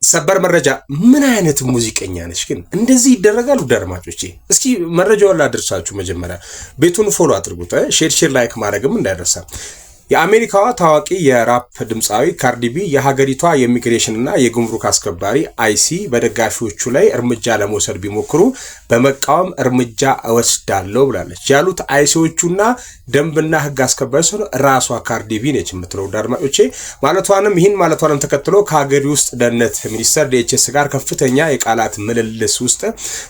ሰበር መረጃ ምን አይነት ሙዚቀኛ ነሽ ግን እንደዚህ ይደረጋል? አድማጮቼ እስኪ መረጃውን ላድርሳችሁ። መጀመሪያ ቤቱን ፎሎ አድርጉት፣ ሼር ላይክ ማድረግም እንዳይረሳ። የአሜሪካዋ ታዋቂ የራፕ ድምጻዊ ካርዲ ቢ የሀገሪቷ የኢሚግሬሽን እና የጉምሩክ አስከባሪ አይሲ በደጋፊዎቹ ላይ እርምጃ ለመውሰድ ቢሞክሩ በመቃወም እርምጃ እወስዳለሁ ብላለች። ያሉት አይሲዎቹና ደንብና ህግ አስከባሪ ሰው ራሷ ካርዲ ቢ ነች የምትለው አድማጮቼ። ማለቷንም ተከትሎ ከሀገሪ ውስጥ ደህንነት ሚኒስቴር ዲኤችኤስ ጋር ከፍተኛ የቃላት ምልልስ ውስጥ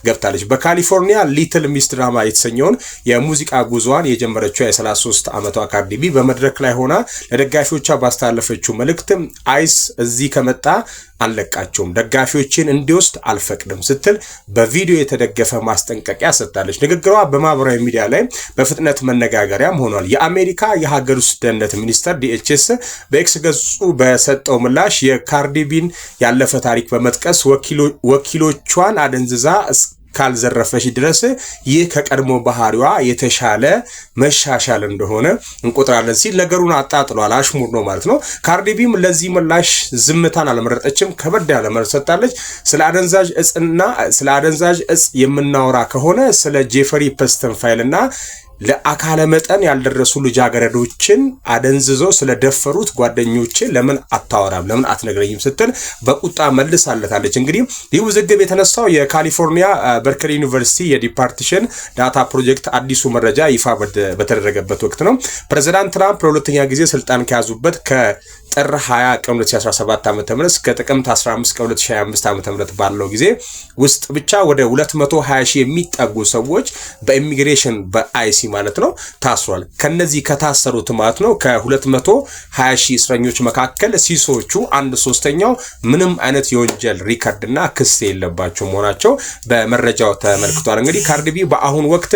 ገብታለች። በካሊፎርኒያ ሊትል ሚስ ድራማ የተሰኘውን የሙዚቃ ጉዞዋን የጀመረችው የ33 ዓመቷ ካርዲ ቢ በመድረክ ላይ ሆና ለደጋፊዎቿ ባስተላለፈችው መልእክት አይስ እዚህ ከመጣ አልለቃቸውም፣ ደጋፊዎችን እንዲወስድ አልፈቅድም ስትል በቪዲዮ የተደገፈ ማስጠንቀቂያ ሰጥታለች። ንግግሯ በማህበራዊ ሚዲያ ላይ በፍጥነት መነጋገሪያም ሆኗል። የአሜሪካ የሀገር ውስጥ ደህንነት ሚኒስቴር ዲኤችኤስ በኤክስ ገጹ በሰጠው ምላሽ የካርዲ ቢን ያለፈ ታሪክ በመጥቀስ ወኪሎቿን አደንዝዛ ካልዘረፈሽ ድረስ ይህ ከቀድሞ ባህሪዋ የተሻለ መሻሻል እንደሆነ እንቆጥራለን ሲል ነገሩን አጣጥሏል። አሽሙር ነው ማለት ነው። ካርዲ ቢም ለዚህ ምላሽ ዝምታን አልመረጠችም፣ ከበድ ያለ መልስ ሰጥታለች። ስለ አደንዛዥ እጽ የምናወራ ከሆነ ስለ ጄፈሪ ፐስተን ፋይልና ለአካለ መጠን ያልደረሱ ልጃገረዶችን አደንዝዞ ስለደፈሩት ጓደኞቼ ለምን አታወራም፣ ለምን አትነግረኝም ስትል በቁጣ መልሳለታለች። እንግዲህ ይህ ውዝግብ የተነሳው የካሊፎርኒያ በርክሊ ዩኒቨርሲቲ የዲፓርቲሽን ዳታ ፕሮጀክት አዲሱ መረጃ ይፋ በተደረገበት ወቅት ነው። ፕሬዝዳንት ትራምፕ ለሁለተኛ ጊዜ ስልጣን ከያዙበት ከጥር 20 ቀን 2017 ዓ.ም እስከ ጥቅምት 15 ቀን 2025 ዓ.ም ባለው ጊዜ ውስጥ ብቻ ወደ 220 ሺህ የሚጠጉ ሰዎች በኢሚግሬሽን በአይሲ ማለት ነው ታስሯል። ከነዚህ ከታሰሩት ማለት ነው ከ220 ሺህ እስረኞች መካከል ሲሶቹ 1/3 ምንም አይነት የወንጀል ሪከርድና ክስ የለባቸው መሆናቸው በመረጃው ተመልክቷል። እንግዲህ ካርዲ ቢ በአሁን ወቅት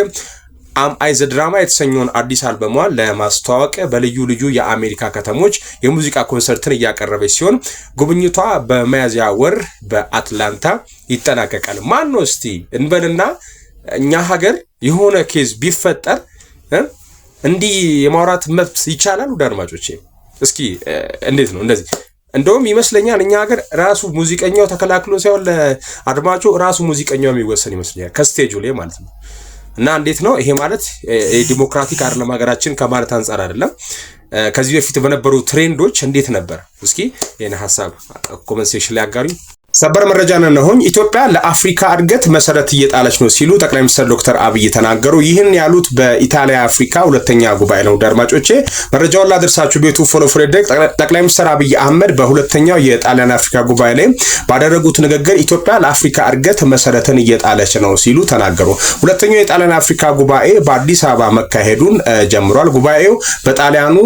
አይዘ ድራማ የተሰኘውን አዲስ አልበሟን ለማስተዋወቅ በልዩ ልዩ የአሜሪካ ከተሞች የሙዚቃ ኮንሰርትን እያቀረበች ሲሆን ጉብኝቷ በሚያዝያ ወር በአትላንታ ይጠናቀቃል። ማን ነው እስቲ እንበልና እኛ ሀገር የሆነ ኬዝ ቢፈጠር እንዲህ የማውራት መብት ይቻላል? አድማጮቼ እስኪ እንዴት ነው እንደዚህ? እንደውም ይመስለኛል እኛ ሀገር ራሱ ሙዚቀኛው ተከላክሎ ሳይሆን ለአድማጩ ራሱ ሙዚቀኛው የሚወሰን ይመስለኛል ከስቴጁ ላይ ማለት ነው። እና እንዴት ነው ይሄ ማለት ዲሞክራቲክ አይደለም ሀገራችን ከማለት አንፃር አይደለም። ከዚህ በፊት በነበሩ ትሬንዶች እንዴት ነበር? እስኪ የኔ ሐሳብ ኮሜንት ሴክሽን ላይ አጋሩኝ። ሰበር መረጃ ነሆኝ ኢትዮጵያ ለአፍሪካ እድገት መሰረት እየጣለች ነው ሲሉ ጠቅላይ ሚኒስትር ዶክተር አብይ ተናገሩ። ይህን ያሉት በኢጣሊያ አፍሪካ ሁለተኛ ጉባኤ ነው። አድማጮቼ መረጃውን ላደርሳችሁ ቤቱ ፎሎ ፍሬድሪክ ጠቅላይ ሚኒስትር አብይ አህመድ በሁለተኛው የጣሊያን አፍሪካ ጉባኤ ላይ ባደረጉት ንግግር ኢትዮጵያ ለአፍሪካ እድገት መሰረትን እየጣለች ነው ሲሉ ተናገሩ። ሁለተኛው የጣሊያን አፍሪካ ጉባኤ በአዲስ አበባ መካሄዱን ጀምሯል። ጉባኤው በጣሊያኑ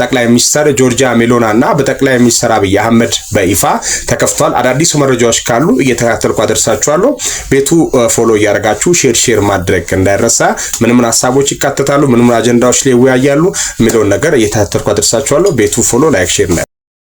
ጠቅላይ ሚኒስትር ጆርጂያ ሜሎናና በጠቅላይ ሚኒስትር አብይ አህመድ በይፋ ተከፍቷል። አዳዲስ መረጃዎች ካሉ እየተከታተልኩ አደርሳችኋለሁ። ቤቱ ፎሎ እያደረጋችሁ ሼር ማድረግ እንዳይረሳ። ምን ሐሳቦች ይካተታሉ፣ ምን አጀንዳዎች ላይ ይወያያሉ የሚለውን ነገር እየተከታተልኩ አደርሳችኋለሁ። ቤቱ ፎሎ ላይክ ሼር